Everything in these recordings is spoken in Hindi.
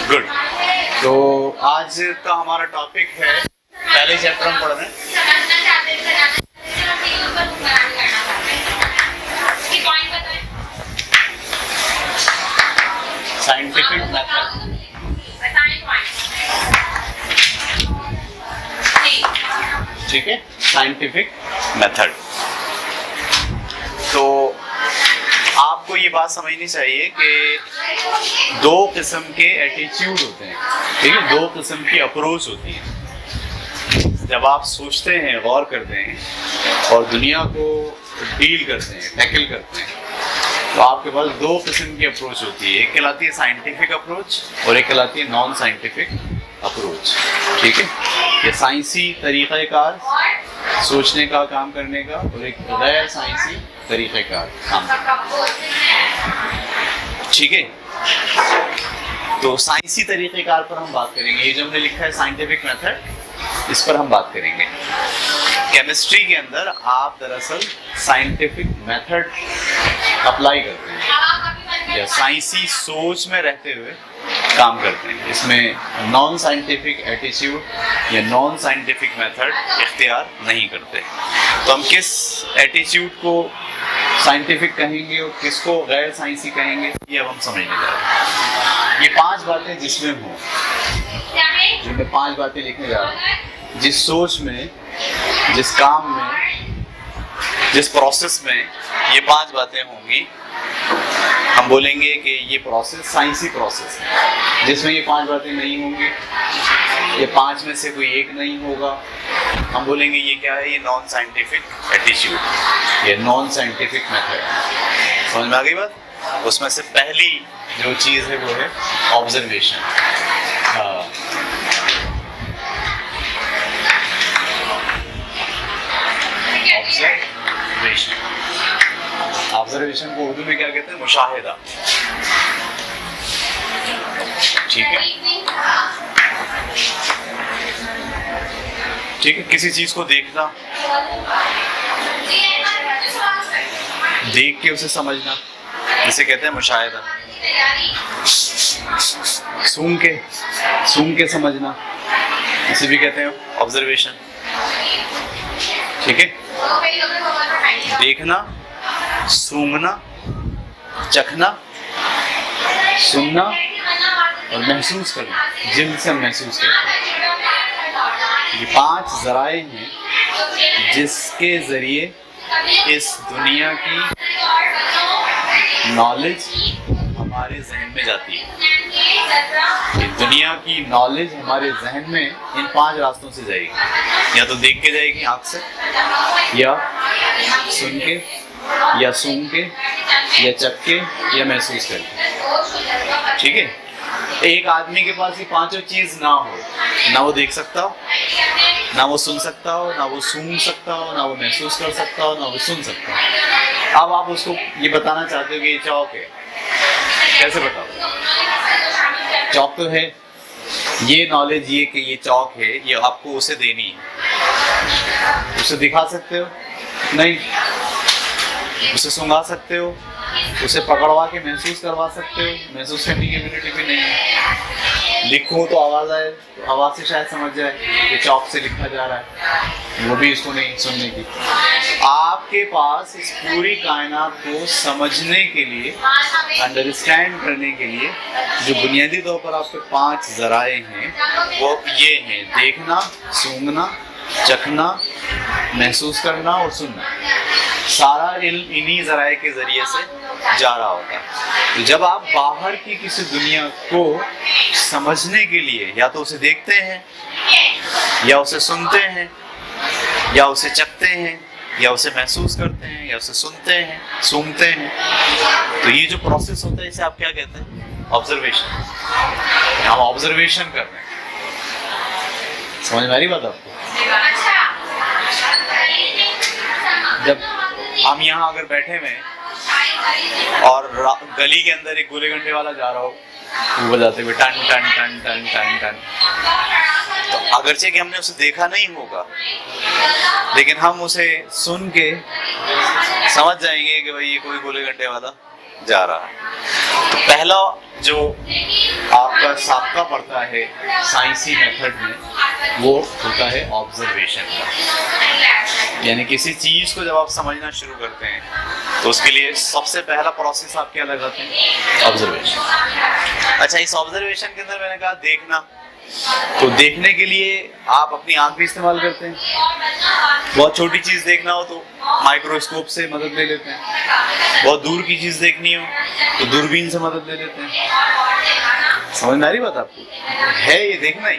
गुड। तो आज का हमारा टॉपिक है, पहले चैप्टर हम पढ़ रहे हैं साइंटिफिक मेथड। ठीक है, साइंटिफिक मेथड। तो आपको ये बात समझनी चाहिए कि दो किस्म के एटीट्यूड होते हैं, ठीक है, दो किस्म की अप्रोच होती है। जब आप सोचते हैं, गौर करते हैं और दुनिया को डील करते हैं, टैकल करते हैं, तो आपके पास दो किस्म की अप्रोच होती है। एक कहलाती है साइंटिफिक अप्रोच और एक कहलाती है नॉन साइंटिफिक अप्रोच। ठीक है, ये साइंसी तरीक़ाकार सोचने का, काम करने का, और एक गैर साइंसी तरीक़ाकार काम करने का। ठीक है, तो साइंसी तरीक़ेकार पर हम बात करेंगे। ये जो हमने लिखा है साइंटिफिक मेथड, इस पर हम बात करेंगे। केमिस्ट्री के अंदर आप दरअसल साइंटिफिक मेथड अप्लाई करते हैं या साइंसी सोच में रहते हुए काम करते हैं। इसमें नॉन साइंटिफिक एटीट्यूड या नॉन साइंटिफिक मेथड इख्तियार नहीं करते। तो हम किस एटीट्यूड को साइंटिफिक कहेंगे और किसको गैर साइंसी कहेंगे, ये अब हम समझने जा रहे हैं। ये 5 बातें जिसमें हों, जो मैं 5 बातें लिखने जा रहा हूँ, जिस सोच में, जिस काम में, जिस प्रोसेस में ये 5 बातें होंगी, हम बोलेंगे कि ये प्रोसेस साइंसी प्रोसेस है। जिसमें ये 5 बातें नहीं होंगी, ये 5 में से कोई एक नहीं होगा, हम बोलेंगे ये क्या है, ये नॉन साइंटिफिक एटीट्यूड, ये नॉन साइंटिफिक मेथड है। समझ में आ गई बात? उसमें से पहली जो चीज़ है वो है ऑब्जर्वेशन। ऑब्जर्वेशन को उर्दू में क्या कहते हैं? मुशाहिदा। ठीक है, ठीक है, किसी चीज को देखना, देख के उसे समझना, इसे कहते हैं मुशाहिदा। सूंघ के समझना, इसे भी कहते हैं ऑब्जर्वेशन। ठीक है, देखना, सूंघना, चखना, सुनना और महसूस करना, जिल्द से हम महसूस करते हैं। ये 5 ज़राए हैं जिसके ज़रिए इस दुनिया की नॉलेज हमारे जहन में जाती है। ये दुनिया की नॉलेज हमारे जहन में इन 5 रास्तों से जाएगी। या तो देख के जाएगी आँख से, या सुन के, या सूंघ के, या चख के, या महसूस करके। ठीक है, एक आदमी के पास ये 5 चीज ना हो, ना वो देख सकता हो, ना वो सुन सकता हो, ना वो सूंघ सकता हो, ना वो महसूस कर सकता हो, ना वो सुन सकता हो। अब आप उसको ये बताना चाहते हो कि ये चौक है, कैसे बताओ? चौक तो है, ये नॉलेज, ये कि ये चौक है, ये आपको उसे देनी है। उसे दिखा सकते हो? नहीं। उसे सूंघा सकते हो? उसे पकड़वा के महसूस करवा सकते हो? महसूस करने की एबिलिटी भी नहीं है। लिखूं तो आवाज़ आए, तो आवाज़ से शायद समझ जाए कि चौक से लिखा जा रहा है, वो भी इसको नहीं सुनने की। आपके पास इस पूरी कायनात को समझने के लिए, अंडरस्टैंड करने के लिए जो बुनियादी तौर पर आपके 5 ज़राए हैं, वो ये हैं: देखना, सूंघना, चखना, महसूस करना और सुनना। सारा इल्म इन्हीं ज़राए के ज़रिए से जा रहा होता है। तो जब आप बाहर की किसी दुनिया को समझने के लिए या तो उसे देखते हैं, या उसे सुनते हैं, या उसे चखते हैं, या उसे महसूस करते हैं, या उसे सुनते हैं, सूंघते हैं, तो ये जो प्रोसेस होता है इसे आप क्या कहते हैं? ऑब्जर्वेशन। हम ऑब्जर्वेशन कर रहे हैं। समझ में आ रही बात आपको? जब हम यहाँ अगर बैठे हुए और गली के अंदर एक गोले घंटे वाला जा रहा हो, वो बजाते हुए टन टन टन टन टन टन, तो अगरचे कि हमने उसे देखा नहीं होगा, लेकिन हम उसे सुन के समझ जाएंगे कि भाई ये कोई गोले घंटे वाला जा रहा है। तो पहला जो आपका साबका पड़ता है साइंसी मेथड में, वो होता है ऑब्जर्वेशन का। यानी किसी चीज को जब आप समझना शुरू करते हैं तो उसके लिए सबसे पहला प्रोसेस आप क्या लगाते हैं? ऑब्जर्वेशन। अच्छा, इस ऑब्जर्वेशन के अंदर मैंने कहा देखना, तो देखने के लिए आप अपनी आंख भी इस्तेमाल करते हैं। बहुत छोटी चीज देखना हो तो माइक्रोस्कोप से मदद ले लेते हैं, बहुत दूर की चीज देखनी हो तो दूरबीन से मदद ले लेते हैं। समझ में आ रही बात आपको? है ये देखना ही,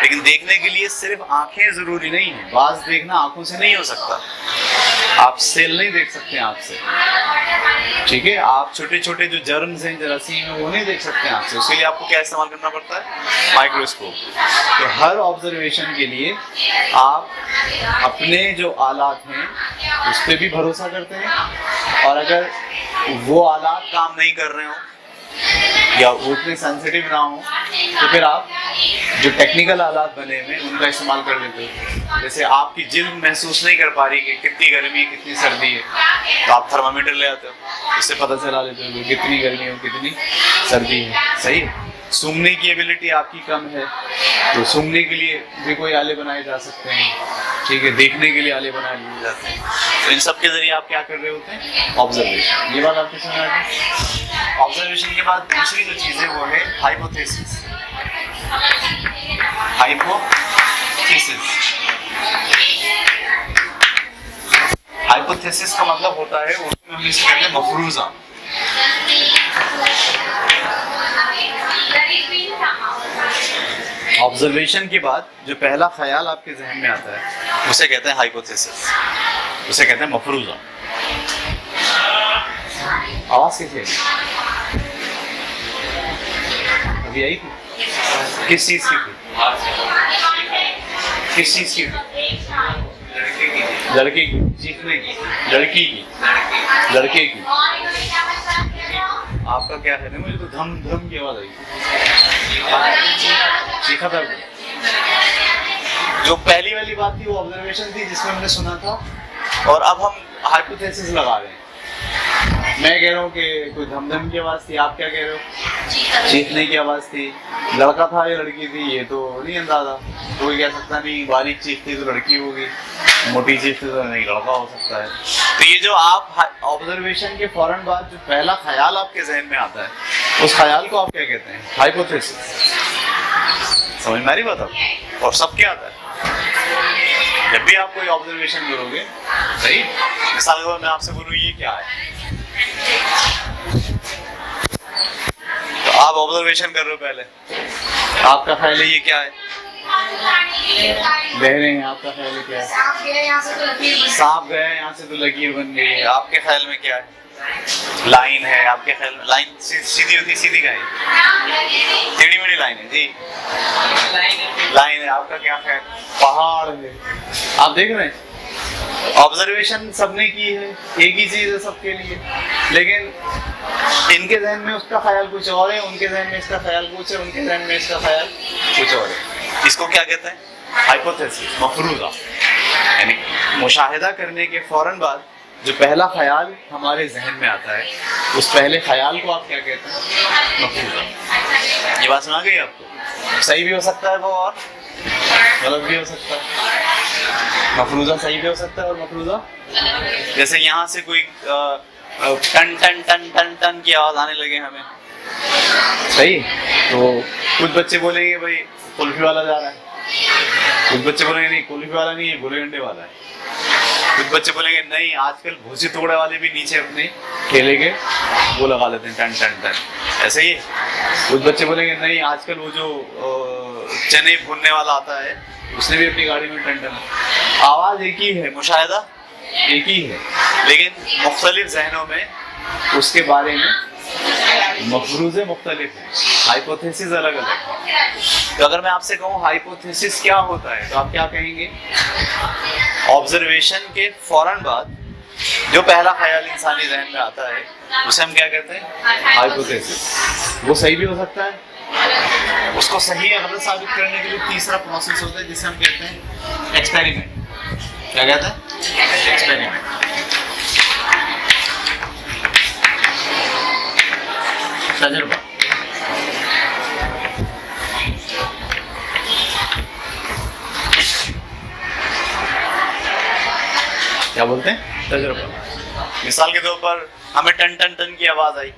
लेकिन देखने के लिए सिर्फ आंखें जरूरी नहीं है। बाज देखना आंखों से नहीं हो सकता, आप सेल नहीं देख सकते आंख से, ठीक है? आप छोटे छोटे जो जर्म्स हैं, जरासीम हैं, वो नहीं देख सकते आंख से। उसके लिए आपको क्या इस्तेमाल करना पड़ता है? माइक्रोस्कोप। तो हर ऑब्जर्वेशन के लिए आप अपने जो आलात हैं उस पर भी भरोसा करते हैं, और अगर वो आलात काम नहीं कर रहे हो या वो उतने सेंसिटिव ना हो तो फिर आप जो टेक्निकल आलात बने हुए उनका इस्तेमाल कर लेते हो। जैसे आपकी जिल्द महसूस नहीं कर पा रही कि कितनी गर्मी है कितनी सर्दी है, तो आप थर्मामीटर ले आते हो, उससे पता चला लेते हो कि कितनी गर्मी है कितनी सर्दी है। सही है? सूंघने की एबिलिटी आपकी कम है तो सूंघने के लिए भी कोई आले बनाए जा सकते हैं, ठीक है? देखने के लिए आले बनाए लिए जाते हैं। तो इन सब के जरिए आप क्या कर रहे होते हैं? ऑब्जर्वेशन। ये बात आपको समझ आ गई? ऑब्जर्वेशन के बाद दूसरी जो चीज है वो है हाइपोथेसिस। हाइपोथेसिस, हाइपोथेसिस का मतलब होता है, उसमें हम इसे कहते हैं मफरूजा। ऑब्जर्वेशन के बाद जो पहला ख्याल आपके जहन में आता है उसे कहते हैं हाइपोथेसिस, उसे कहते हैं मफरूजा। आवाज कैसी है? अभी आई थी? किस चीज की थी? किस चीज की थी? लड़के की, सीखने की, लड़की की, लड़के की। आपका क्या है? मुझे तो धम धम की आवाज आई। सीखा था जो पहली वाली बात थी वो ऑब्जर्वेशन थी जिसमें हमने सुना था, और अब हम हाइपोथेसिस लगा रहे हैं। मैं कह रहा हूँ कि कोई धमधम की आवाज थी, आप क्या कह रहे हो? चीखने की आवाज थी। लड़का था या लड़की थी ये तो नहीं अंदाजा, कोई कह सकता नहीं। बारीक चीख थी तो लड़की होगी, मोटी चीख थी तो नहीं लड़का हो सकता है। तो ये जो आप ऑब्जर्वेशन के फौरन बाद जो पहला ख्याल आपके जहन में आता है उस ख्याल को आप क्या कहते हैं? हाइपोथेसिस। समझ में आ रही बात आपको? और सब क्या आता है जब भी आप कोई ऑब्जर्वेशन करोगे? सही, मिसाल के तौर मैं आपसे बोलूँ ये क्या है, तो आप ऑब्जर्वेशन कर रहे हो, पहले आपका ख्याल है ये क्या है? बह रहे हैं, आपका ख्याल है क्या है? सांप गया यहाँ से तो लकीर बन गई है, आपके ख्याल में क्या है? लाइन है, आपके ख्याल में लाइन सीधी होती, सीधी का है, टेढ़ी मेढ़ी लाइन है जी, लाइन है। आपका क्या ख्याल? पहाड़ है। आप देख रहे हैं ऑब्जर्वेशन सबने की है, एक ही चीज है सबके लिए, लेकिन इनके जहन में उसका ख्याल कुछ और है, उनके जहन में इसका ख्याल कुछ है, उनके जहन में इसका ख्याल कुछ और है। इसको क्या कहते हैं? हाइपोथेसिस, मफरूजा। यानी मुशाहिदा करने के फौरन बाद जो पहला ख्याल हमारे जहन में आता है उस पहले ख्याल को आप क्या कहते हैं? मफरूजा। ये बात सुना गई आपको? सही भी हो सकता है वो और गलत भी हो सकता है। मफरूजा सही भी हो सकता है और मफरूजा, जैसे यहाँ से कोई टन टन टन टन टन की आवाज आने लगे हमें, सही, तो कुछ बच्चे बोलेंगे भाई कुल्फी वाला जा रहा है, कुछ बच्चे बोलेंगे नहीं कुल्फी वाला नहीं है गोले गंडे वाला है, कुछ बच्चे बोलेंगे नहीं आजकल भूसी तोड़े वाले भी नीचे अपने ठेले के वो लगा लेते हैं टन टन टन, ऐसे ही। कुछ बच्चे बोलेंगे नहीं आजकल वो जो चने भूनने वाला आता है उसने भी अपनी गाड़ी में टन टन। आवाज एक ही है, मुशाहिदा एक ही है, लेकिन मुख्तलिफ जहनों में उसके बारे में मफरूज़े मुख्तलिफ हैं, हाइपोथेसिस अलग अलग है। तो अगर मैं आपसे कहूँ हाइपोथेसिस क्या होता है तो आप क्या कहेंगे? ऑब्जर्वेशन के फौरन बाद जो पहला ख्याल इंसानी जहन में आता है उसे हम क्या कहते हैं? हाइपोथेसिस। वो सही भी हो सकता है, उसको सही या गलत साबित करने के लिए तीसरा प्रोसेस होता है जिसे हम कहते हैं एक्सपेरिमेंट। क्या कहते हैं? एक्सपेरिमेंट। तजुर्बा। क्या बोलते हैं? तजुर्बा। मिसाल के तौर पर हमें टन टन टन की आवाज आई,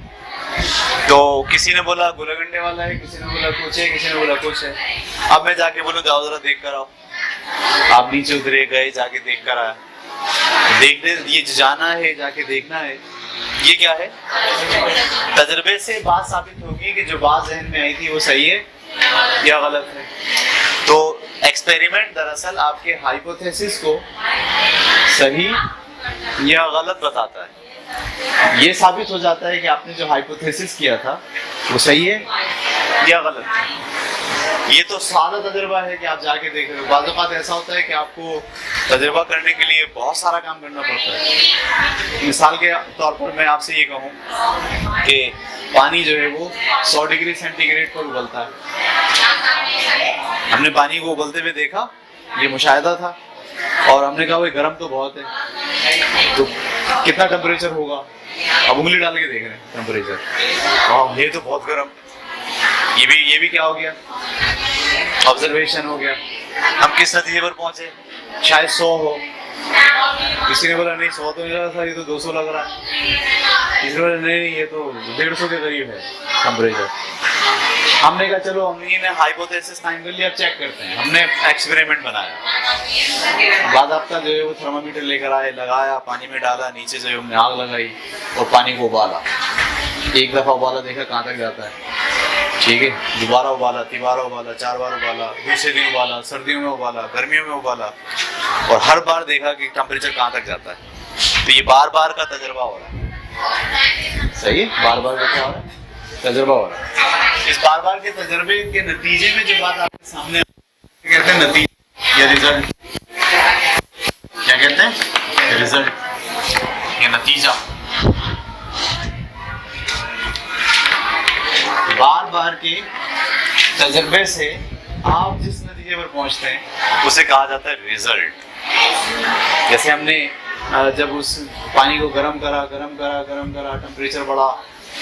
तो किसी ने बोला गुलगंडे वाला है, किसी ने बोला कुछ है, किसी ने बोला कुछ है। अब मैं जाके बोलूं जाओ जरा देख कर आओ। आप नीचे उतरे गए, जाके देख कर आया। देखने ये जाना है, जाके देखना है, ये क्या है? तजुर्बे से बात साबित होगी कि जो बात जहन में आई थी वो सही है या गलत है। तो एक्सपेरिमेंट दरअसल आपके हाइपोथेसिस को सही या गलत बताता है। ये साबित हो जाता है कि आपने जो हाइपोथेसिस किया था वो सही है या गलत है। ये तो सादा तजुर्बा है कि आप जाके देख रहे हो। बाज़ औक़ात ऐसा होता है कि आपको तजुर्बा करने के लिए बहुत सारा काम करना पड़ता है। मिसाल के तौर पर मैं आपसे ये कहूँ कि पानी जो है वो 100 डिग्री सेंटीग्रेड पर उबलता है। हमने पानी को उबलते हुए देखा, ये मुशाहिदा था, और हमने कहा भाई गर्म तो बहुत है, तो कितना टेम्परेचर होगा? अब उंगली डाल के देख रहे हैं टेम्परेचर, ये तो बहुत गर्म। ये भी क्या हो गया? ऑब्जर्वेशन हो गया। हम किस नतीजे पर पहुंचे? शायद 100 हो। किसी ने बोला नहीं 100 तो नहीं लग रहा, ये तो 200 लग रहा है। किसी ने बोला नहीं ये तो 150 के करीब है टेम्परेचर। हमने कहा चलो हमने हाइपोथेसिस फाइंड कर लिया, अब चेक करते हैं। हमने एक्सपेरिमेंट बनाया। बाद आपका जो है वो थर्मामीटर लेकर आए, लगाया, पानी में डाला, नीचे जो है हमने आग लगाई और पानी को उबाला। एक दफ़ा उबाला, देखा कहाँ तक जाता है, ठीक है। दोबारा उबाला, तिबारा उबाला, 4 बार उबाला, दूसरे दिन उबाला, सर्दियों में उबाला, गर्मियों में उबाला, और हर बार देखा कि टेम्परेचर कहाँ तक जाता है। तो ये बार बार का तजुर्बा हो रहा है। सही है, बार बार का क्या हो रहा है? तजुर्बा हो रहा है। इस बार बार के तजुर्बे के नतीजे में जो बात आपके सामने कहते हैं नतीजा या रिजल्ट, क्या कहते हैं? रिजल्ट या नतीजा। बार बार के तजुर्बे से आप जिस नतीजे पर पहुंचते हैं उसे कहा जाता है रिजल्ट। जैसे हमने जब उस पानी को गरम करा, टेम्परेचर बढ़ा,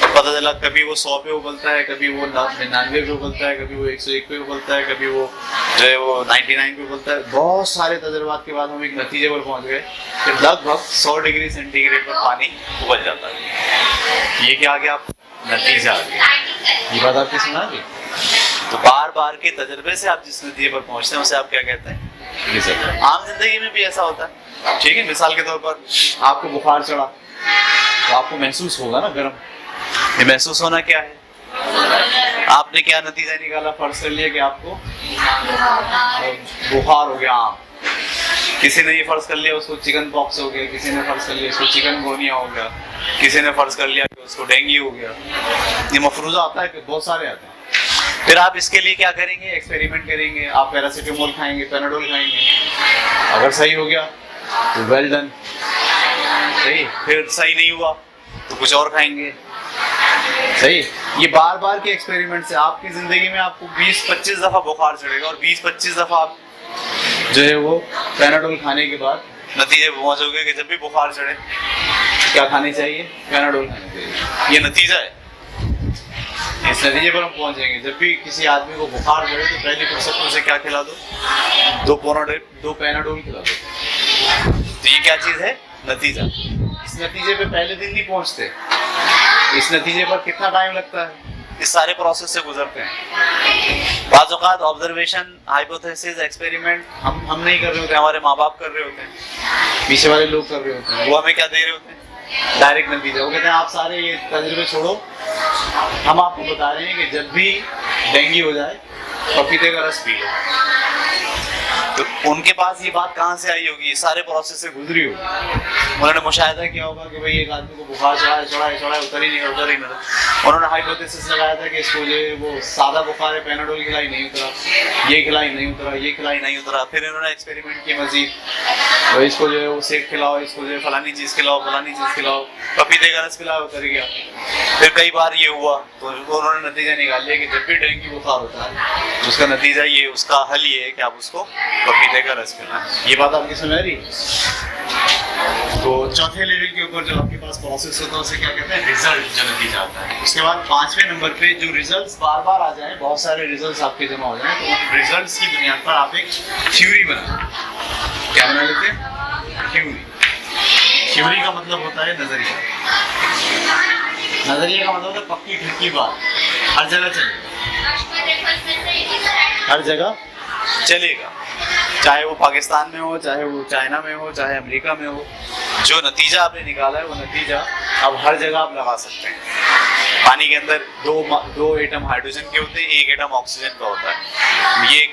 पता चला कभी वो 100 पे उबलता है, कभी वो 99 पे उबलता है, कभी वो 101 पे उबलता है, कभी वो जो है वो 99 पे उबलता है। बहुत सारे तजुर्बात के बाद हम एक नतीजे पर पहुंच गए कि लगभग 100 डिग्री सेंटीग्रेड पर पानी उबल जाता है। ये क्या आ गया? आप नतीजा आ गया। ये बात आपकी सुना दी? तो बार बार के तजुर्बे से आप जिस नतीजे पर पहुंचते हैं उसे आप क्या कहते हैं? रिजल्ट। आम जिंदगी में भी ऐसा होता है, ठीक है। मिसाल के तौर पर आपको बुखार चढ़ा तो आपको महसूस होगा ना गर्म। ये महसूस होना क्या है? आपने क्या नतीजा निकाला? फर्ज कर लिया कि आपको बुखार हो गया आम। किसी ने ये फर्ज कर लिया उसको चिकन पॉक्स हो गया, किसी ने फर्ज कर लिया उसको चिकनगुनिया हो गया, किसी ने फर्ज कर लिया कि उसको डेंगू हो गया। ये मफरूजा आता है कि बहुत सारे आते हैं। फिर आप इसके लिए क्या करेंगे? एक्सपेरिमेंट करेंगे। आप पैरासीटामोल खाएंगे, पैनाडोल खाएंगे। अगर सही हो गया तो वेल डन, सही। फिर सही नहीं हुआ तो कुछ और खाएंगे, सही। ये बार बार के एक्सपेरिमेंट से आपकी जिंदगी में आपको 20-25 दफा बुखार चढ़ेगा, और 20-25 दफा आप जो है वो पैनाडोल खाने के बाद नतीजे पहुंचोगे कि जब भी बुखार चढ़े क्या खानी चाहिए? पैनाडोल खानी चाहिए। ये नतीजा है। इस नतीजे पर हम पहुंचेंगे। जब भी किसी आदमी को बुखार चढ़े तो पहली फुर्सत में उसे क्या खिला दो? 2 पैनाडोल खिला दो। तो ये क्या चीज है? नतीजा। इस नतीजे पे पहले दिन नहीं पहुंचते। इस नतीजे पर कितना टाइम लगता है? इस सारे प्रोसेस से गुजरते हैं। बाज़ औक़ात ऑब्जर्वेशन, हाइपोथेसिस, एक्सपेरिमेंट हम नहीं कर रहे होते, हमारे माँ बाप कर रहे होते हैं, पीछे वाले लोग कर रहे होते हैं। वो हमें क्या दे रहे होते हैं? डायरेक्ट नतीजा। वो कहते हैं आप सारे ये तजुर्बे छोड़ो, हम आपको बता रहे हैं कि जब भी डेंगू हो जाए पपीते का रस पी लो। तो उनके पास ये बात कहाँ से आई होगी? सारे प्रोसेस से गुजरी होगी। उन्होंने मुशाहिदा किया होगा कि भाई एक आदमी को बुखार चढ़ा उतर ही नहीं। उन्होंने हाइपोथेसिस लगाया था कि इसको जो है वो सादा बुखार है, पैनाडोल खिलाई नहीं उतरा, ये खिलाई नहीं उतरा, ये खिलाई नहीं उतरा। फिर इन्होंने एक्सपेरिमेंट किया मजीद, तो इसको जो है वो सेक खिलाओ, इसको जो है फलानी चीज़ खिलाओ, पपीते का रस खिलाओ, उतर गया। फिर कई बार ये हुआ तो उन्होंने नतीजा निकाल लिया कि जब भी डेंगू बुखार होता है उसका नतीजा ये, उसका हल ये है कि आप उसको पपीते का रस पिलाएं। ये बात आपकी समझ आ रही है? तो चौथे लेवल के ऊपर जो आपके पास प्रोसेस होता है उसे क्या कहते हैं, रिजल्ट, जो नतीजा आता है। उसके बाद पांचवें नंबर पे जो रिजल्ट्स बार बार आ जाए, बहुत सारे रिजल्ट्स आपके जमा हो जाए, तो उन रिजल्ट्स की बुनियाद पर आप एक थ्योरी बना, क्या बना लेते हैं, थ्योरी। थ्योरी का मतलब होता है नजरिया। नजरिया का मतलब है पक्की ठिकी बात, हर जगह चलेगा, हर जगह चलेगा, चाहे वो पाकिस्तान में हो, चाहे वो चाइना में हो, चाहे अमेरिका में हो। जो नतीजा आपने निकाला है वो नतीजा अब हर जगह आप लगा सकते हैं। पानी के अंदर दो एटम हाइड्रोजन के होते हैं, एक एटम ऑक्सीजन का होता है। ये एक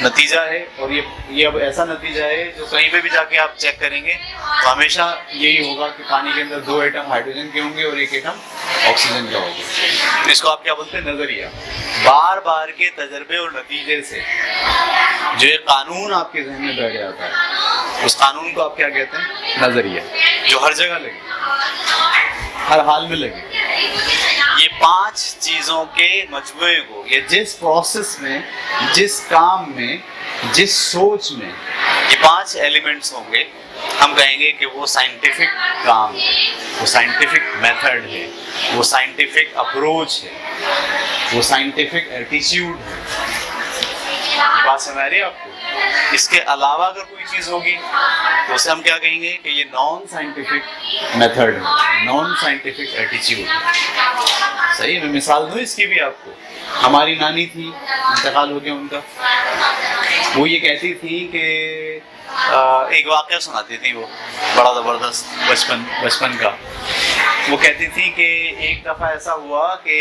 नतीजा है, और ये अब ऐसा नतीजा है जो कहीं पे भी जाके आप चेक करेंगे तो हमेशा यही होगा कि पानी के अंदर दो एटम हाइड्रोजन के होंगे और एक एटम ऑक्सीजन का होगा। तो इसको आप क्या बोलते हैं, नजरिया। बार बार के तजर्बे और नतीजे से जो एक कानून आपके जहन में बैठ जाता है, उस कानून को आप क्या कहते हैं, नजरिया, जो हर जगह लगे, हर हाल में लगे। ये पांच चीजों के मजमूए को, ये जिस प्रोसेस में, जिस काम में, जिस सोच में ये पांच एलिमेंट्स होंगे, हम कहेंगे कि वो साइंटिफिक काम है, वो साइंटिफिक मेथड है, वो साइंटिफिक अप्रोच है, वो साइंटिफिक एटीट्यूड है। ये बात समझ आ रही है आपको? इसके अलावा अगर कोई चीज होगी तो उसे हम क्या कहेंगे कि ये नॉन साइंटिफिक मेथड है, नॉन साइंटिफिक एटीट्यूड है। सही, मैं मिसाल दूं इसकी भी आपको। हमारी नानी थी, इंतकाल हो गया उनका, वो ये कहती थी कि एक वाकया सुनाती थी वो, बड़ा जबरदस्त, बचपन का। वो कहती थी कि एक दफा ऐसा हुआ कि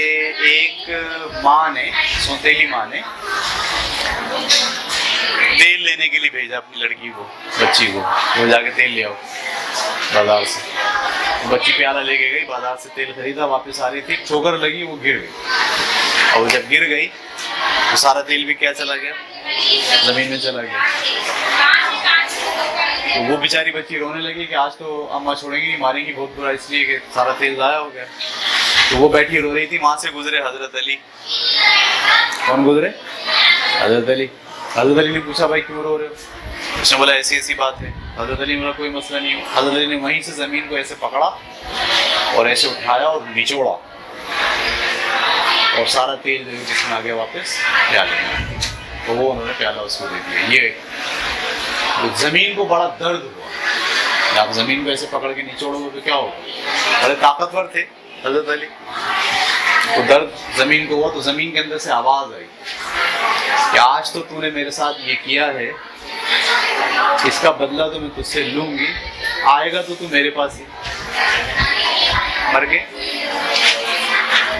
एक माँ ने, सौतेली माँ ने तेल लेने के लिए भेजा अपनी लड़की को, बच्ची को, वो जाके तेल ले आओ बाजार से। बच्ची प्याला लेके गई, बाजार से तेल खरीदा, वापस आ रही थी, ठोकर लगी, वो गिर गई। और जब गिर गई तो सारा तेल भी क्या चला गया, जमीन में चला गया। तो वो बेचारी बच्ची रोने लगी कि आज तो अम्मा छोड़ेंगी नहीं, मारेंगी बहुत बुरा, इसलिए कि सारा तेल ज़ाया हो गया। तो वो बैठी रो रही थी, वहां से गुजरे हजरत अली। कौन गुजरे? हजरत अली। हजरत अली ने पूछा, भाई क्यों रो रहे हो? उसने बोला ऐसी ऐसी बात है। हजरत अली ने बोला कोई मसला नहीं हो। हजरत अली ने वहीं से जमीन को ऐसे पकड़ा और ऐसे उठाया और निचोड़ा, और सारा तेल जो जिसमें आ गया वापस प्याले में। तो वो उन्होंने प्याला उसको दे दिया। ये तो जमीन को बड़ा दर्द हुआ। आप जमीन को ऐसे पकड़ के निचोड़ोगे तो क्या होगा? बड़े ताकतवर थे हजरत अली, तो दर्द जमीन को हुआ। तो जमीन के अंदर से आवाज आई कि आज तो तूने मेरे साथ ये किया है, इसका बदला तो मैं तुझसे लूंगी, आएगा तो तू मेरे पास ही, मर के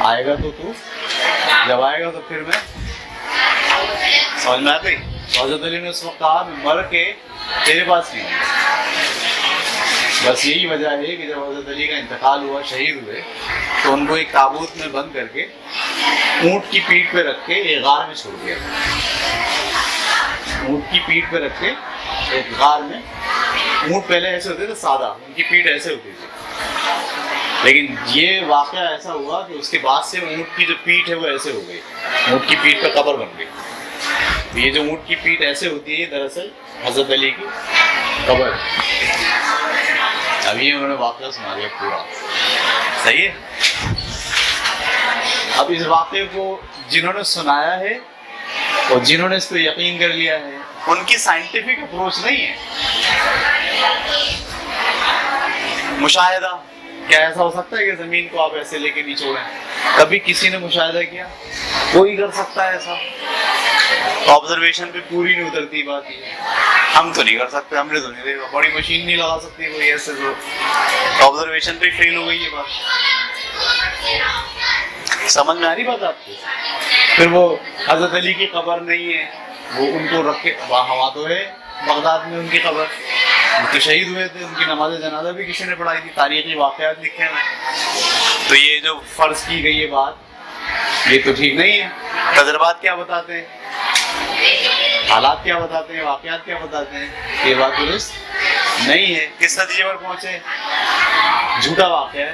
आएगा तो तू, जब आएगा तो फिर मैं। समझ में आ गई? तो हजरत अली ने उस वक्त कहा, मैं मर के तेरे पास नहीं हूँ। बस यही वजह है कि जब हजरत अली का इंतकाल हुआ, शहीद हुए, तो उनको एक ताबूत में बंद करके ऊंट की पीठ पे रख के एक गार में छोड़ दिया। ऊंट की पीठ पे रख के एक गार में। ऊंट पहले ऐसे होते थे सादा, उनकी पीठ ऐसे होती थी, लेकिन ये वाकया ऐसा हुआ कि उसके बाद से ऊंट की जो पीठ है वो ऐसे हो गई, ऊंट की पीठ पे कब्र बन गई। तो ये जो ऊंट की पीठ ऐसे होती है, दरअसल हजरत अली की कब्र। अभी उन्होंने वाकया सुना दिया पूरा। सही है? अब इस वाकये को जिन्होंने सुनाया है और जिन्होंने इस पर यकीन कर लिया है, उनकी साइंटिफिक अप्रोच नहीं है। मुशाहिदा, क्या ऐसा हो सकता है कि जमीन को आप ऐसे लेके निचोड़ें? कभी किसी ने मुशाहिदा किया? कोई कर सकता है ऐसा? ऑब्जर्वेशन पे पूरी नहीं उतरती बात ये। हम तो नहीं कर सकते, हमने तो नहीं देखा, बड़ी मशीन नहीं लगा सकती कोई ऐसे, तो ऑब्जर्वेशन पे फेल हो गई ये बात। समझ में आ रही बात आपको? फिर वो हजरत अली की कब्र नहीं है, वो उनको रख के वहाँ तो है बगदाद में उनकी कब्र, वो तो शहीद हुए थे, उनकी नमाज जनाजा भी किसी ने पढ़ाई थी, तारीखी वाक़यात लिखे हैं। तो ये जो फर्ज की गई ये बात, ये तो ठीक नहीं है। तजर्बात क्या बताते हैं, हालात क्या बताते हैं, वाक़यात क्या बताते हैं, ये बात दुरुस्त नहीं है। किस नतीजे पर पहुंचे? झूठा वाक़या है।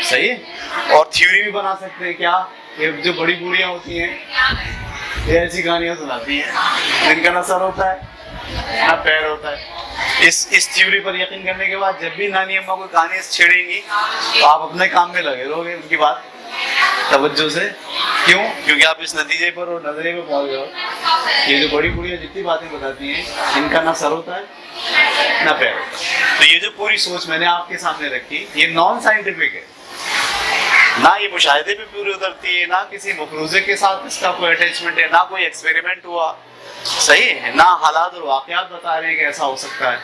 सही है? और थ्योरी भी बना सकते हैं क्या? ये जो बड़ी बूढ़ियां होती हैं, ये ऐसी कहानियां सुनाती हैं, जिनका ना सर होता है ना पैर होता है, इस थ्योरी पर यकीन करने के बाद जब भी नानी अम्मा कोई कहानी छेड़ेंगी तो आप अपने काम में लगे रहोगे, उनकी बात तवज्जो से। क्यों? क्योंकि आप इस नतीजे पर और नजरिए पे पहुंच गए हो, ये जो बड़ी बुढ़िया जितनी बातें बताती हैं इनका ना सर होता है ना पैर होता है। तो ये जो पूरी सोच मैंने आपके सामने रखी ये नॉन साइंटिफिक है, ना ये मुशाहिदे पे पूरी उतरती है, ना किसी मफरूजे के साथ इसका कोई अटैचमेंट है, ना कोई एक्सपेरिमेंट हुआ, सही है, ना हालात और वाकयात बता रहे हैं कि ऐसा हो सकता है।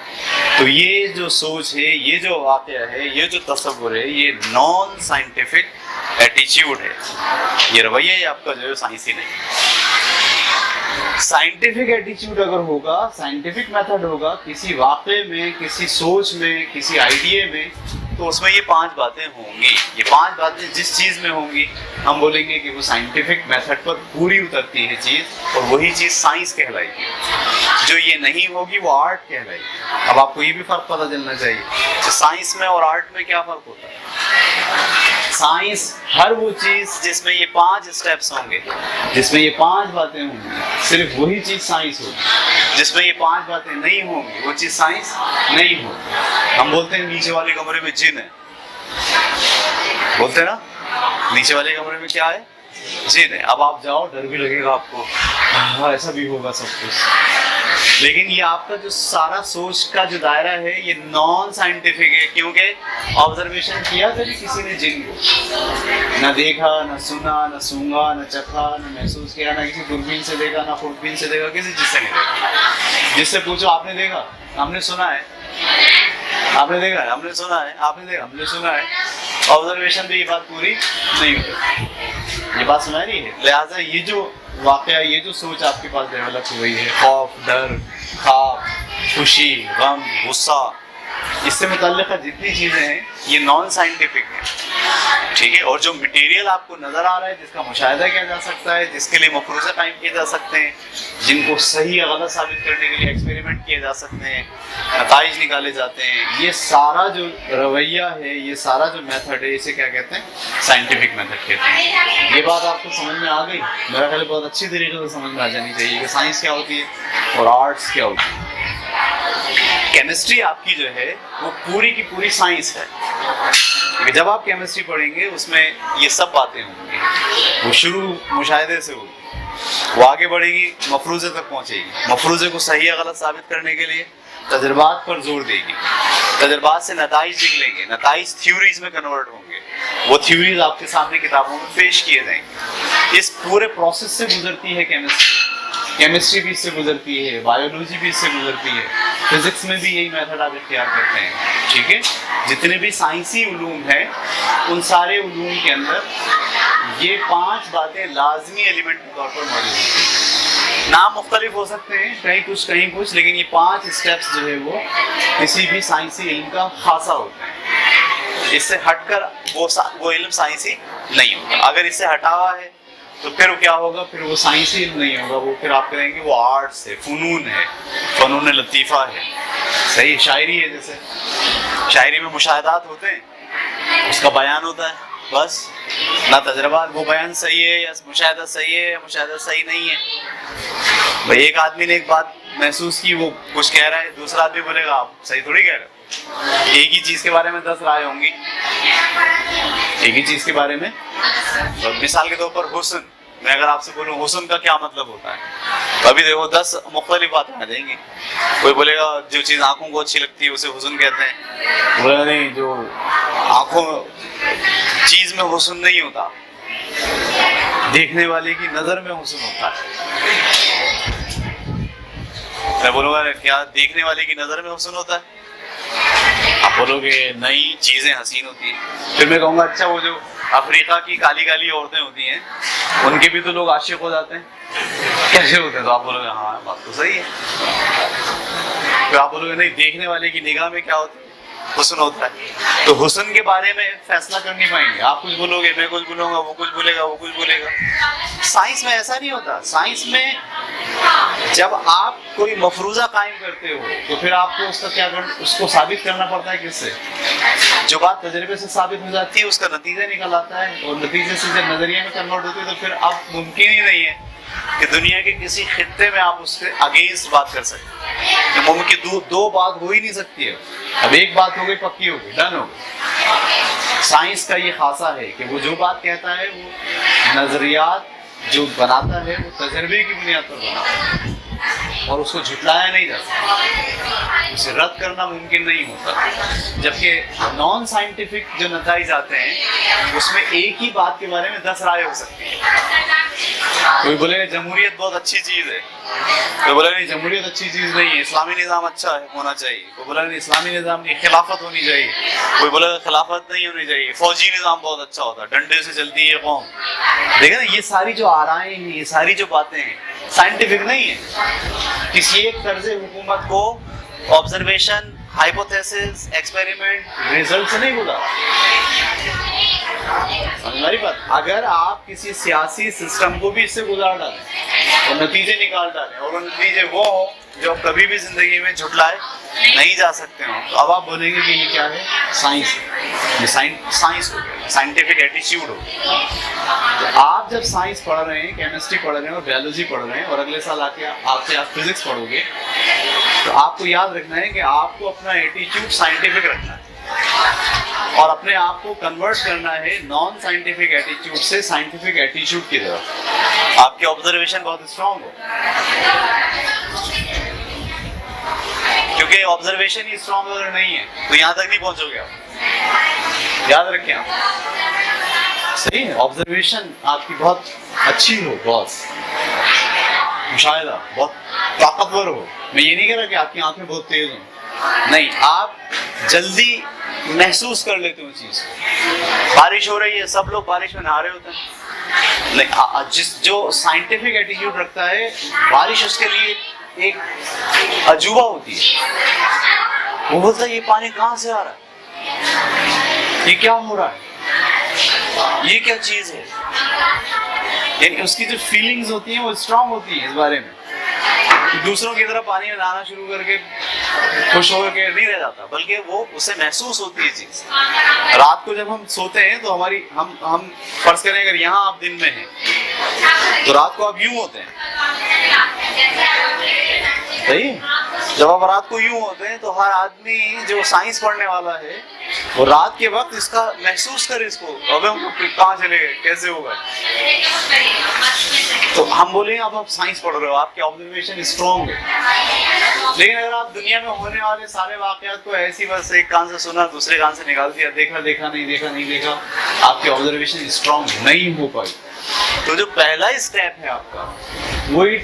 तो ये जो सोच है, ये जो वाकया है, ये जो तसव्वुर है, ये नॉन साइंटिफिक एटीट्यूड है, ये रवैया है आपका जो है साइंसी नहीं। साइंटिफिक एटीट्यूड अगर होगा, साइंटिफिक मेथड होगा किसी वाक़े में, किसी सोच में, किसी आइडिया में, तो उसमें ये 5 बातें होंगी। ये 5 बातें जिस चीज़ में होंगी हम बोलेंगे कि वो साइंटिफिक मेथड पर पूरी उतरती है चीज़, और वही चीज़ साइंस कहलाएगी। जो ये नहीं होगी वो आर्ट कहलाएगी। अब आपको ये भी फ़र्क पता चलना चाहिए कि साइंस में और आर्ट में क्या फ़र्क होता है। साइंस हर वो चीज़ जिसमें ये 5 स्टेप्स होंगे, जिसमें ये 5 बातें होंगी, सिर्फ वही चीज़ साइंस होगी। जिसमें ये 5 बातें नहीं होंगी वो चीज़ साइंस नहीं होगी। हम बोलते हैं नीचे वाले कमरे में जिन है, बोलते हैं ना नीचे वाले कमरे में क्या है, जिन है। अब आप जाओ, डर भी लगेगा आपको, हाँ ऐसा भी होगा सब कुछ, लेकिन ये आपका जो सारा सोच का जो दायरा है ये नॉन साइंटिफिक है, क्योंकि ऑब्जर्वेशन किया कभी किसी ने जिन को ना देखा, ना सुना, ना सूंघा, ना चखा, ना महसूस किया, ना किसी दूरबीन से देखा, ना खुर्दबीन से देखा, किसी चीज से नहीं देखा। जिससे पूछो आपने देखा, हमने सुना है, आपने देखा है, हमने सुना है, आपने देखा, हमने सुना है। ऑब्जर्वेशन भी ये बात पूरी नहीं होती, ये बात सुना रही है। लिहाजा ये जो वाकया, ये जो सोच आपके पास डेवलप हुई है, खौफ, डर, ख्वाब, खुशी, गम, गुस्सा, इससे मुतल्लिक़ जितनी चीज़ें हैं ये नॉन साइंटिफिक है, ठीक है। और जो मटेरियल आपको नज़र आ रहा है, जिसका मुशाहिदा किया जा सकता है, जिसके लिए मफरूज़े कायम किए जा सकते हैं, जिनको सही या गलत साबित करने के लिए एक्सपेरिमेंट किए जा सकते हैं, नताइज निकाले जाते हैं, ये सारा जो रवैया है, ये सारा जो मेथड है, इसे क्या कहते हैं, साइंटिफिक मेथड कहते हैं। ये बात आपको समझ में आ गई? मेरा ख्याल बहुत अच्छी तरीके से समझ में आ जानी चाहिए कि साइंस क्या होती है और आर्ट्स क्या होती है। केमिस्ट्री आपकी जो है वो पूरी की पूरी साइंस है, क्योंकि जब आप केमिस्ट्री पढ़ेंगे उसमें ये सब बातें होंगी। वो शुरू मुशाहिदे से होगी, वो आगे बढ़ेगी, मफरूज़े तक पहुंचेगी, मफरूज़े को सही या गलत साबित करने के लिए तजर्बात पर जोर देगी, तजर्बात से नताइज निकलेंगे, नताइज थ्योरीज में कन्वर्ट होंगे, वो थ्योरीज आपके सामने किताबों में पेश किए जाएंगे। इस पूरे प्रोसेस से गुजरती है केमिस्ट्री। केमिस्ट्री भी इससे गुजरती है, बायोलॉजी भी इससे गुजरती है, फिजिक्स में भी यही मेथड आप इख्तियार करते हैं, ठीक है। जितने भी साइंसी उलूम हैं उन सारे उलूम के अंदर ये 5 बातें लाजमी एलिमेंट के तौर पर मौजूद होती हैं। नाम मुख्तलिफ हो सकते हैं, कहीं कुछ, लेकिन ये 5 स्टेप्स जो है वो किसी भी साइंसी इल्म का खासा होता है। इससे हटकर वो इल्म साइंसी नहीं होगा। अगर इससे हटा हुआ है तो फिर क्या होगा, फिर वो साइंसी इल्म नहीं होगा, वो फिर आप कहेंगे वो आर्ट्स है, फ़नून है, फ़नून लतीफ़ा है, सही। शायरी है, जैसे शायरी में मुशाहदात होते हैं, उसका बयान होता है, बस ना तजर्बा, वो बयान सही है या मुशाहदा सही है या मुशाहदा सही नहीं है। भाई एक आदमी ने एक बात महसूस की, वो कुछ कह रहा है, दूसरा आदमी बोलेगा आप सही थोड़ी कह रहे हो। एक ही चीज़ के बारे में 10 राय होंगी, एक ही चीज़ के बारे में। तो मिसाल के तौर पर हुस्न, मैं अगर आपसे बोलूँ हुस्न का क्या मतलब होता है, तो अभी देखो 10 मुख्तलिफ बातें आ जाएंगी। कोई बोलेगा जो चीज़ आंखों को अच्छी लगती है उसे हुस्न कहते हैं, बोलेगा नहीं जो आंखों चीज़ में हुस्न नहीं होता, देखने वाले की नज़र में हुस्न होता है। मैं बोलूँगा क्या देखने वाले की नज़र में हुस्न होता है? आप बोलोगे नहीं चीज़ें हसीन होती हैं। फिर मैं कहूँगा अच्छा वो जो अफ्रीका की काली काली औरतें होती हैं उनके भी तो लोग आशिक हो जाते हैं, कैसे होते हैं? तो आप बोलोगे हाँ बात तो सही है। फिर आप बोलोगे नहीं देखने वाले की निगाह में क्या होता है, हुस्न होता है। तो हुस्न के बारे में फैसला कर नहीं पाएंगे, आप कुछ बोलोगे, मैं कुछ बोलूँगा, वो कुछ बोलेगा, वो कुछ बोलेगा। साइंस में ऐसा नहीं होता। साइंस में जब आप कोई मफरूज़ा कायम करते हो तो फिर आपको उसका क्या उसको साबित करना पड़ता है, किससे? जो बात तजर्बे से साबित हो जाती है उसका नतीजा निकल आता है, और नतीजे से जब नजरिए में कन्वर्ट होती है तो फिर अब मुमकिन ही नहीं है कि दुनिया के किसी खित्ते में आप उसके अगेंस्ट बात कर सकते, मुमकिन दो बात हो ही नहीं सकती है। अब एक बात हो गई, पक्की हो गई, डन हो गई। साइंस का ये खासा है कि वो जो बात कहता है वो नजरियात जो बनाता है वो तजर्बे की बुनियाद पर बनाता है और उसको झुटलाया नहीं जा सकता, उसे रद्द करना मुमकिन नहीं होता। जबकि नॉन साइंटिफिक जो नतीजे आते हैं उसमें एक ही बात के बारे में 10 राय हो सकती है। कोई बोले जमहूरियत बहुत अच्छी चीज है, कोई बोले नहीं जमहूरियत अच्छी चीज नहीं है, इस्लामी निज़ाम अच्छा है होना चाहिए, कोई बोला नहीं इस्लामी निज़ाम नहीं खिलाफत होनी चाहिए, कोई बोला खिलाफत नहीं होनी चाहिए, फौजी निज़ाम बहुत अच्छा होता है, डंडे से चलती है कौम। देखा ना, ये सारी जो आराएं हैं, ये सारी जो बातें हैं साइंटिफिक नहीं है। किसी एक तर्ज़े हुकूमत को ऑब्जर्वेशन, हाइपोथेसिस, एक्सपेरिमेंट, रिजल्ट से नहीं गुजारा। हमारी बात, अगर आप किसी सियासी सिस्टम को भी इससे गुजार डालें और नतीजे निकाल डालें और वो नतीजे वो हो जो आप कभी भी जिंदगी में झुटलाए नहीं जा सकते हो, तो अब आप बोलेंगे कि ये क्या है, साइंस है, ये साइंस हो गया, साइंटिफिक एटीट्यूड हो गया। तो आप जब साइंस पढ़ रहे हैं, केमिस्ट्री पढ़ रहे हैं और बायोलॉजी पढ़ रहे हैं और अगले साल आके आप फिजिक्स पढ़ोगे, तो आपको याद रखना है कि आपको अपना एटीट्यूड साइंटिफिक रखना है और अपने आप को कन्वर्ट करना है नॉन साइंटिफिक एटीट्यूड से साइंटिफिक एटीट्यूड की तरफ। आपके ऑब्जर्वेशन बहुत स्ट्रांग हो, क्योंकि ऑब्जर्वेशन ही स्ट्रांग अगर नहीं है तो यहाँ तक नहीं पहुंचोगे आप, याद रखें आप। सही है, ऑब्जर्वेशन आपकी बहुत अच्छी हो, बहुत मुशाहिदा बहुत ताकतवर हो। मैं ये नहीं कह रहा कि आपकी आंखें बहुत तेज हो, नहीं, आप जल्दी महसूस कर लेते हो चीज। बारिश हो रही है, सब लोग बारिश में नहा रहे होते हैं, नहीं, जो साइंटिफिक एटीट्यूड रखता है, बारिश उसके लिए एक अजूबा होती है। वो बोलता है ये पानी कहाँ से आ रहा है, ये क्या हो रहा है, ये क्या चीज है। यानी उसकी जो फीलिंग्स होती हैं वो स्ट्रांग होती हैं इस बारे में। दूसरों की तरह पानी में नहाना शुरू करके खुश होकर के नहीं रह जाता, बल्कि वो उसे महसूस होती है चीज। रात को जब हम सोते हैं तो हमारी हम फर्ज करें अगर यहाँ आप दिन में हैं तो रात को आप यूं होते हैं, सही। जब आप रात को यूं होते हैं तो हर आदमी जो साइंस पढ़ने वाला है वो रात के वक्त इसका महसूस करे, इसको अबे हम कहाँ चले गए, कैसे होगा। तो हम बोलेंगे अब आप साइंस पढ़ रहे हो, आपके ऑब्जर्वेशन स्ट्रॉन्ग है। लेकिन अगर आप दुनिया में होने वाले सारे वाकयात को ऐसी बस एक कान से सुना दूसरे कान से निकाल दिया, देखा देखा नहीं देखा नहीं देखा, आपके ऑब्जर्वेशन स्ट्रॉन्ग नहीं हो पाई, तो जो पहला स्टेप है आपका वही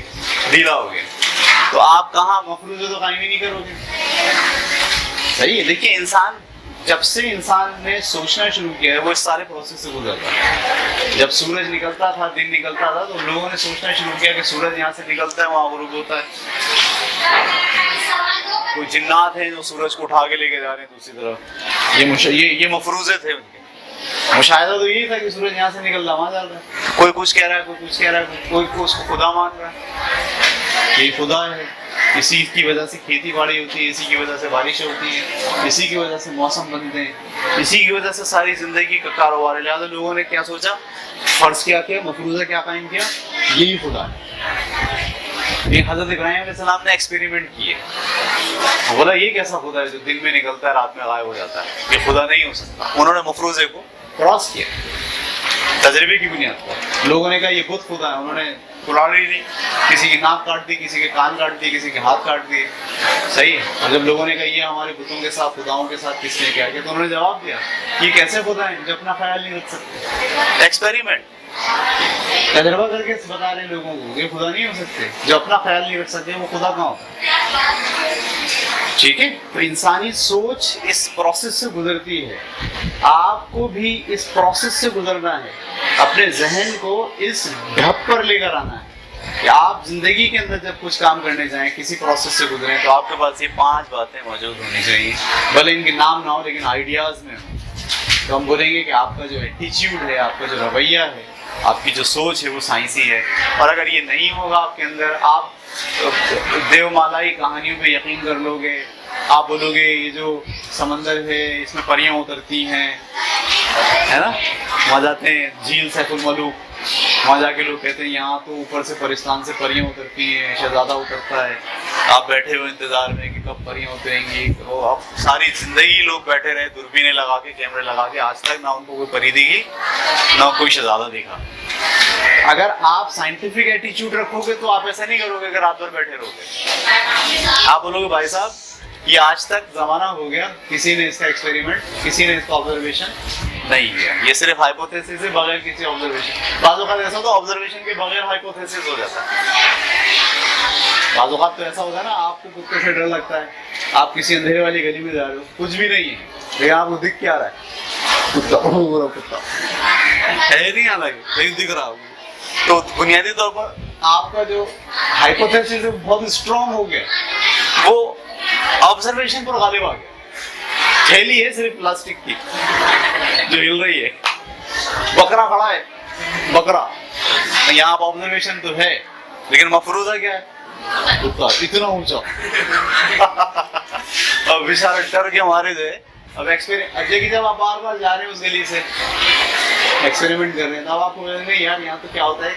ढीला हो गया। तो आप कहाँ मफरूज़ तो कायम ही नहीं करोगे, सही है। देखिए, इंसान जब से इंसान ने सोचना शुरू किया है वो इस सारे प्रोसेस से गुजरता है। जब सूरज निकलता था, दिन निकलता था, तो लोगों ने सोचना शुरू किया कि सूरज यहाँ से निकलता है वहाँ गुरूब होता है। कोई जिन्नात हैं जो सूरज को उठा के लेके जा रहे हैं दूसरी तरफ, ये मफरूज़े थे उनके। मुशाहिदा तो यही था कि सूरज यहाँ से निकल रहा वहाँ जा रहा है, कोई कुछ कह रहा है, कोई कुछ कह रहा है, कोई उसको खुदा मान रहा है, ये खुदा है, इसी की वजह से खेती बाड़ी होती है, इसी की वजह से बारिशें होती हैं, इसी की वजह से मौसम बनते हैं, इसी की वजह से सारी जिंदगी का कारोबार है। लिहाजा लोगों ने क्या सोचा, फर्ज क्या किया, मफरूज़ा क्या कायम किया, यही खुदा है। ये हजरत इब्राहिम अलैहिस्सलाम ने एक्सपेरिमेंट किए, बोला ये कैसा खुदा है जो दिन में निकलता है रात में गायब हो जाता है, ये खुदा नहीं हो सकता। उन्होंने मफरूज़े को क्रॉस किया तजर्बे की बुनियाद पर। लोगों ने कहा ये खुद खुदा है, उन्होंने कुल्हाड़ी दी, किसी की नाक काट दी, किसी के कान काट दिए, किसी के हाथ काट दिए, सही है। और जब लोगों ने कहा ये हमारे बुतों के साथ, खुदाओं के साथ किसने क्या किया, तो उन्होंने जवाब दिया ये कैसे खुदा है जो अपना ख्याल नहीं रख सकते। एक्सपेरिमेंट तजर्बा करके बता रहे लोगों को ये खुदा नहीं हो सकते, जो अपना ख्याल नहीं रख सकते वो खुदा कहाँ होता। ठीक है, तो इंसानी सोच इस प्रोसेस से गुजरती है, आपको भी इस प्रोसेस से गुजरना है, अपने जहन को इस ढप पर लेकर आना है कि आप जिंदगी के अंदर जब कुछ काम करने जाएं, किसी प्रोसेस से गुजरें, तो आपके पास ये 5 बातें मौजूद होनी चाहिए, भले इनके नाम ना हो लेकिन आइडियाज में हो। तो हम बोलेंगे कि आपका जो एटीट्यूड है, आपका जो रवैया है, आपकी जो सोच है वो साइंसी है। और अगर ये नहीं होगा आपके अंदर, आप देवमालाई कहानियों पे यकीन कर लोगे, आप बोलोगे ये जो समंदर है इसमें परियां उतरती हैं, है ना, वहाँ जाते हैं झील सैफुल मलूक, वहाँ जाके लोग कहते हैं यहाँ तो ऊपर से परिस्तान से परियां उतरती हैं, शहजादा उतरता है, आप बैठे हो इंतजार में कि कब परियां उतरेंगी। तो अब सारी जिंदगी लोग बैठे रहे दूरबीनें लगा के, कैमरे लगा के, आज तक ना उनको कोई परी दिखी ना कोई शहजादा दिखा। अगर आप साइंटिफिक एटीट्यूड रखोगे तो आप ऐसा नहीं करोगे। अगर रात भर बैठे रहोगे, आप बोलोगे भाई साहब ये आज तक जमाना हो गया, किसी ने इसका एक्सपेरिमेंट, किसी ने इसका ऑब्जर्वेशन नहीं किया, ये सिर्फ हाइपोथेसिस है बगैर किसी ऑब्जर्वेशन। बाज़ औक़ात ऐसा होता है ऑब्जर्वेशन के बगैर हाइपोथेसिस हो जाता है। बाज़ औक़ात तो ऐसा होता है ना, आपको कुत्ते से डर लगता है, आप किसी अंधेरे वाली गली में जा रहे हो, कुछ भी नहीं है, लेकिन आपको दिख क्या रहा है? कुत्ता, पूरा कुत्ता है नहीं, हालांकि नहीं दिख रहा। तो बुनियादी तौर पर आपका जो हाइपोथेसिस है बहुत स्ट्रॉन्ग हो गया, वो ऑब्जर्वेशन पर गालिब आ गया। थैली है सिर्फ प्लास्टिक की जो हिल रही है, बकरा खड़ा है, बकरा यहाँ पर ऑब्जर्वेशन तो है, लेकिन मफरूजा क्या है? कुत्ता इतना ऊंचा। अब बेचारा डर के मारे गए। अब एक्सपेरिमेंट जब आप बार बार जा रहे हैं उस गली से, एक्सपेरिमेंट कर रहे हैं, तब आपको नहीं यार यहाँ तो क्या होता है,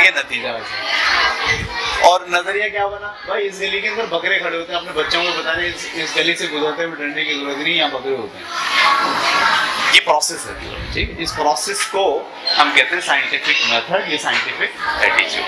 ये नतीजा वैसे। और नजरिया क्या बना भाई, इस गली के अंदर बकरे खड़े होते हैं, अपने बच्चों को बता रहे इस गली से गुजरते हुए डरने की जरूरत नहीं, यहाँ बकरे होते हैं। ये प्रोसेस है, ठीक है। इस प्रोसेस को हम कहते हैं साइंटिफिक मेथड, ये साइंटिफिक एटीट्यूड।